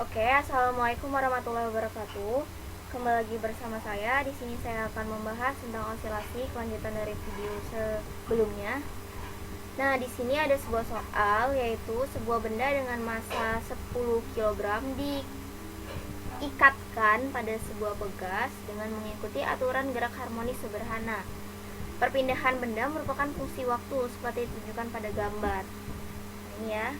Oke, assalamualaikum warahmatullahi wabarakatuh. Kembali lagi bersama saya. Di sini saya akan membahas tentang osilasi kelanjutan dari video sebelumnya. Nah, di sini ada sebuah soal, yaitu sebuah benda dengan massa 10 kg diikatkan pada sebuah pegas dengan mengikuti aturan gerak harmonis sederhana. Perpindahan benda merupakan fungsi waktu seperti ditunjukkan pada gambar. Ini ya.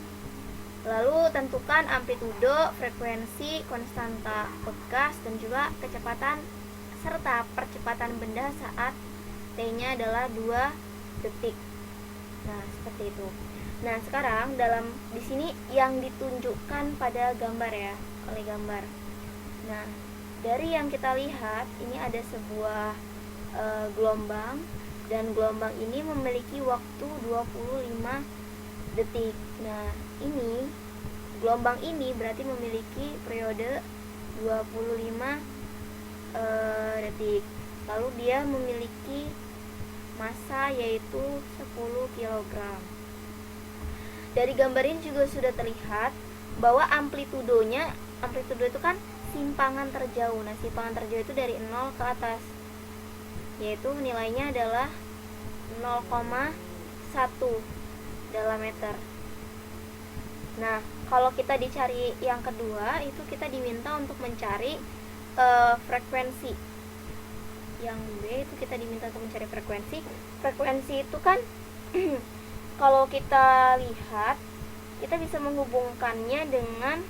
Lalu tentukan amplitudo, frekuensi, konstanta pegas, dan juga kecepatan serta percepatan benda saat T-nya adalah 2 detik. Nah, seperti itu. Nah, sekarang di sini yang ditunjukkan pada gambar ya, oleh gambar. Nah, dari yang kita lihat ini ada sebuah gelombang, dan gelombang ini memiliki waktu 25 detik. Nah, ini gelombang ini berarti memiliki periode 25 detik. Lalu dia memiliki massa yaitu 10 kg. Dari gambar ini juga sudah terlihat bahwa amplitudo itu kan simpangan terjauh. Nah, simpangan terjauh itu dari 0 ke atas, yaitu nilainya adalah 0,1 dalam meter. Nah, kalau kita dicari yang kedua, itu kita diminta untuk mencari frekuensi. Yang B itu kita diminta untuk mencari frekuensi. Frekuensi itu kan kalau kita lihat, kita bisa menghubungkannya dengan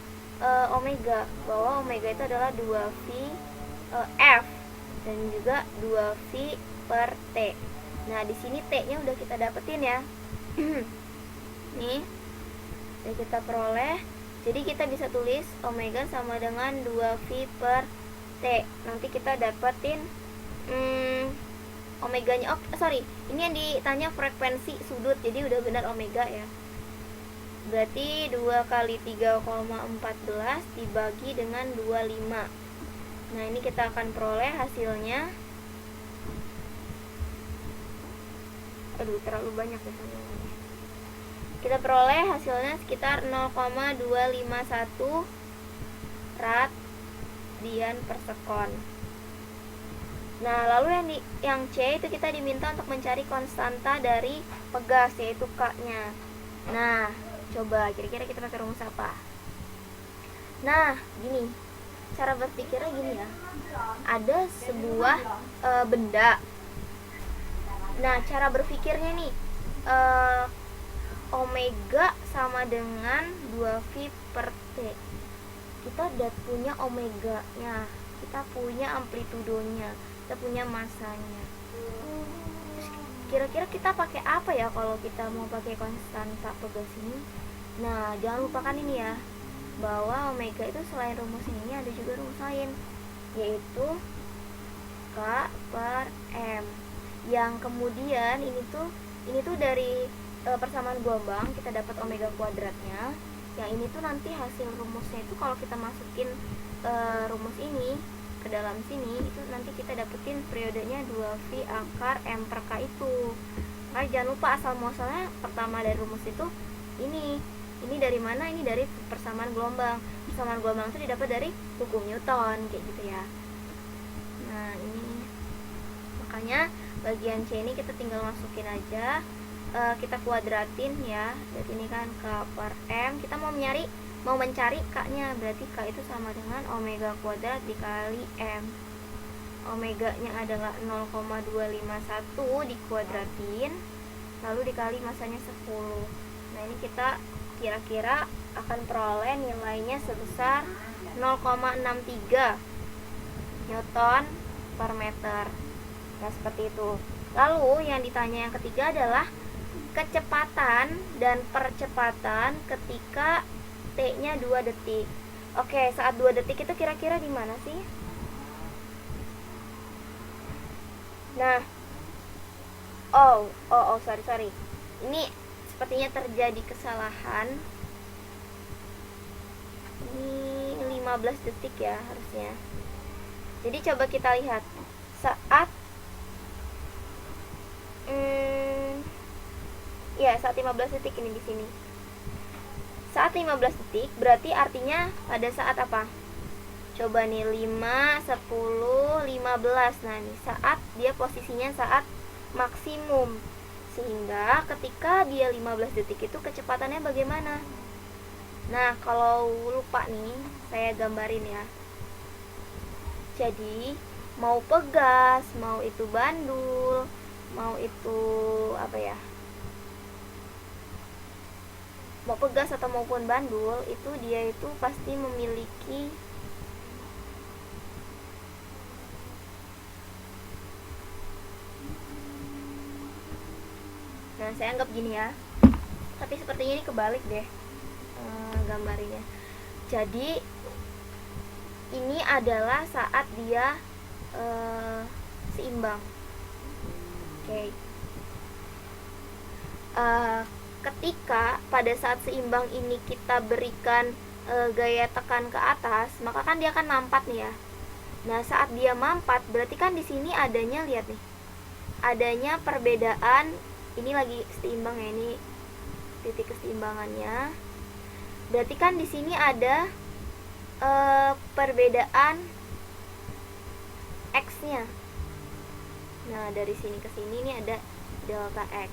omega, bahwa omega itu adalah 2V F dan juga 2V per T. Nah, di sini T-nya udah kita dapetin ya. Nih, udah kita peroleh. Jadi kita bisa tulis omega sama dengan 2V per T. Nanti kita dapetin omeganya. Ini yang ditanya frekuensi sudut, jadi udah benar omega ya. Berarti 2 kali 3,14 dibagi dengan 25. Nah, ini kita akan peroleh hasilnya. Aduh, terlalu banyak ya samanya. Kita peroleh hasilnya sekitar 0,251 radian per sekon. Nah, lalu yang C itu kita diminta untuk mencari konstanta dari pegas, yaitu K-nya. Nah, coba kira-kira kita pakai rumus apa? Nah, gini. Cara berpikirnya gini ya. Ada sebuah benda. Nah, cara berpikirnya nih, omega sama dengan 2V per T. Kita udah punya omeganya, kita punya amplitudonya, kita punya masanya. Kira-kira kita pakai apa ya kalau kita mau pakai konstanta pegas ini? Nah, jangan lupakan ini ya, bahwa omega itu selain rumus ini ada juga rumus lain, yaitu K per M. Yang kemudian ini tuh dari persamaan gelombang kita dapat omega kuadratnya. Yang ini tuh nanti hasil rumusnya itu kalau kita masukin rumus ini ke dalam sini, itu nanti kita dapetin periodenya 2V akar M per K itu. Nah, jangan lupa asal muasalnya pertama dari rumus itu ini dari mana? Ini dari persamaan gelombang. Persamaan gelombang itu didapat dari hukum Newton, kayak gitu ya. Nah, ini makanya bagian C ini kita tinggal masukin aja, kita kuadratin ya. Berarti ini kan K per M. Kita mau mencari K-nya, berarti K itu sama dengan omega kuadrat dikali M. Omeganya adalah 0,251 dikuadratin, lalu dikali masanya 10. Nah, ini kita kira-kira akan peroleh nilainya sebesar 0,63 Newton per meter. Nah, seperti itu. Lalu yang ditanya yang ketiga adalah kecepatan dan percepatan ketika T-nya 2 detik. Oke, saat 2 detik itu kira-kira di mana sih? Nah, sorry. Ini sepertinya terjadi kesalahan. Ini 15 detik ya harusnya. Jadi coba kita lihat saat saat 15 detik ini di sini. Saat saat 15 detik berarti artinya pada saat apa? Coba nih, 5, 10, 15. Nah ini saat dia posisinya saat maksimum. Sehingga ketika dia 15 detik itu kecepatannya bagaimana? Nah kalau lupa nih, saya gambarin ya. Jadi mau pegas, mau itu bandul, mau itu apa ya, mau pegas atau maupun bandul, itu dia itu pasti memiliki nah saya anggap gini ya, tapi sepertinya ini kebalik deh gambarnya. Jadi ini adalah saat dia seimbang. Oke. Ketika pada saat seimbang ini kita berikan gaya tekan ke atas, maka kan dia akan mampat nih ya. Nah saat dia mampat berarti kan di sini adanya, lihat nih, adanya perbedaan. Ini lagi seimbang ya, ini titik keseimbangannya. Berarti kan di sini ada perbedaan x-nya. Nah dari sini ke sini ini ada delta x.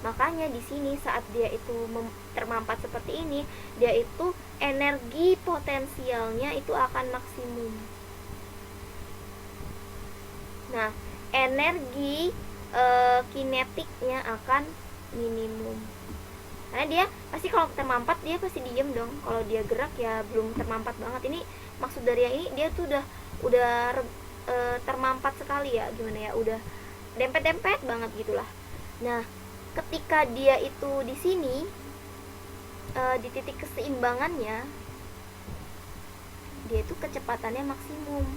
Makanya di sini saat dia itu termampat seperti ini, dia itu energi potensialnya itu akan maksimum. Nah energi kinetiknya akan minimum. Karena dia pasti kalau termampat dia pasti diem dong. Kalau dia gerak ya belum termampat banget. Ini maksud dari yang ini, dia tuh udah termampat sekali ya, gimana ya, udah dempet-dempet banget gitulah. Nah ketika dia itu di sini di titik keseimbangannya, dia itu kecepatannya maksimum.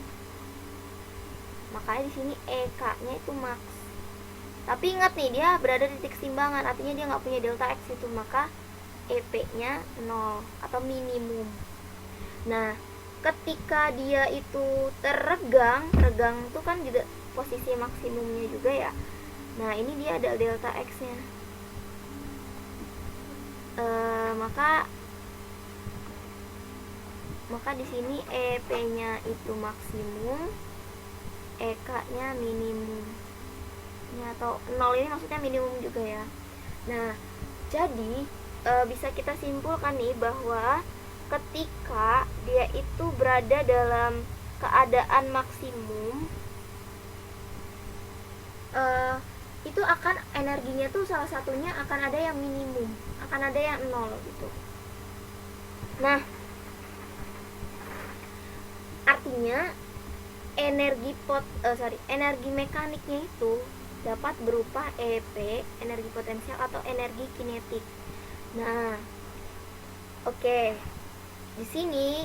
Makanya di sini EK-nya itu max. Tapi ingat nih, dia berada di titik keseimbangan, artinya dia nggak punya delta x itu, maka EP-nya 0 atau minimum. Nah ketika dia itu regang itu kan juga posisi maksimumnya juga ya. Nah ini dia ada delta x-nya. Maka di sini EP-nya itu maksimum, EK-nya minimum. Ini atau 0 ini maksudnya minimum juga ya. Nah jadi bisa kita simpulkan nih bahwa ketika dia itu berada dalam keadaan maksimum, itu akan energinya tuh salah satunya akan ada yang minimum, akan ada yang 0 gitu. Nah artinya energi mekaniknya itu dapat berupa EP, energi potensial atau energi kinetik. Nah oke. Di sini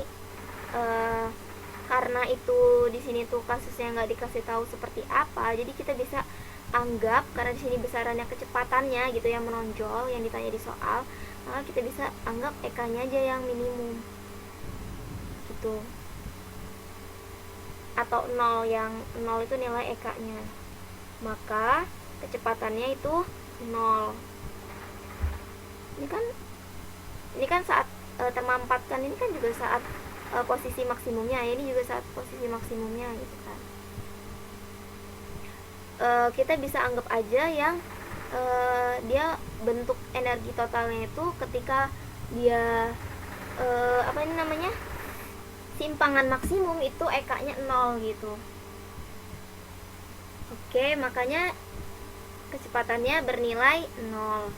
karena itu di sini tuh kasusnya nggak dikasih tahu seperti apa, jadi kita bisa anggap karena di sini besarannya kecepatannya gitu yang menonjol yang ditanya di soal, maka kita bisa anggap EK-nya aja yang minimum gitu, atau 0, yang 0 itu nilai EK-nya, maka kecepatannya itu 0. Ini kan saat termampatkan, ini kan juga saat posisi maksimumnya, ini juga saat posisi maksimumnya gitu kan. Kita bisa anggap aja yang dia bentuk energi totalnya itu ketika dia simpangan maksimum itu EK-nya 0 gitu. Oke, makanya kecepatannya bernilai 0.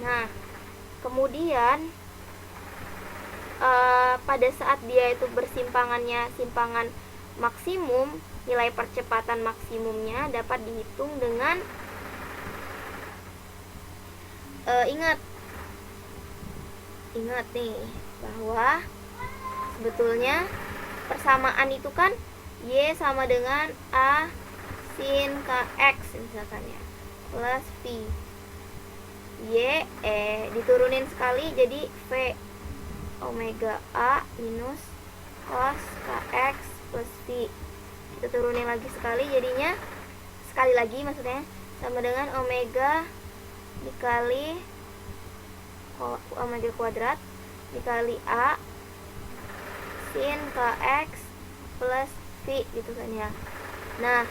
Nah kemudian pada saat dia itu simpangan maksimum, nilai percepatan maksimumnya dapat dihitung dengan ingat nih bahwa sebetulnya persamaan itu kan Y sama dengan A sin KX misalkan ya, plus V. Y diturunin sekali jadi V omega A minus cos KX plus V. Kita turunin lagi sekali, jadinya sekali lagi maksudnya sama dengan omega dikali omega kuadrat dikali A sin kx plus V gitu kan ya. Nah,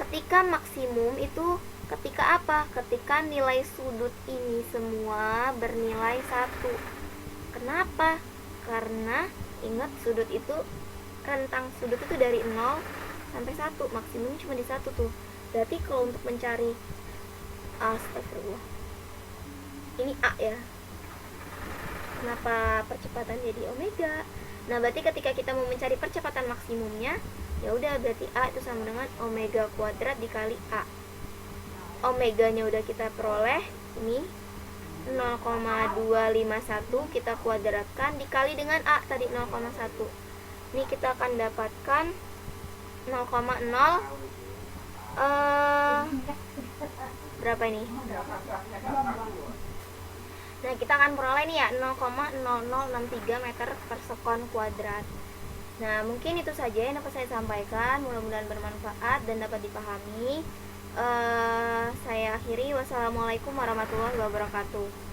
ketika maksimum itu ketika apa? Ketika nilai sudut ini semua bernilai 1. Kenapa? Karena ingat sudut itu, rentang sudut itu dari 0 sampai 1, maksimumnya cuma di 1 tuh. Berarti kalau untuk mencari astagfirullah, ini A ya, kenapa percepatan jadi omega? Nah, berarti ketika kita mau mencari percepatan maksimumnya, ya udah berarti A itu sama dengan omega kuadrat dikali A. Omeganya udah kita peroleh, ini 0,251 kita kuadratkan dikali dengan A tadi 0,1. Ini kita akan dapatkan 0,0 berapa ini? Nah, kita akan peroleh nih ya 0,0063 meter per sekon kuadrat. Nah, mungkin itu saja yang dapat saya sampaikan. Mudah-mudahan bermanfaat dan dapat dipahami. Saya akhiri. Wassalamualaikum warahmatullahi wabarakatuh.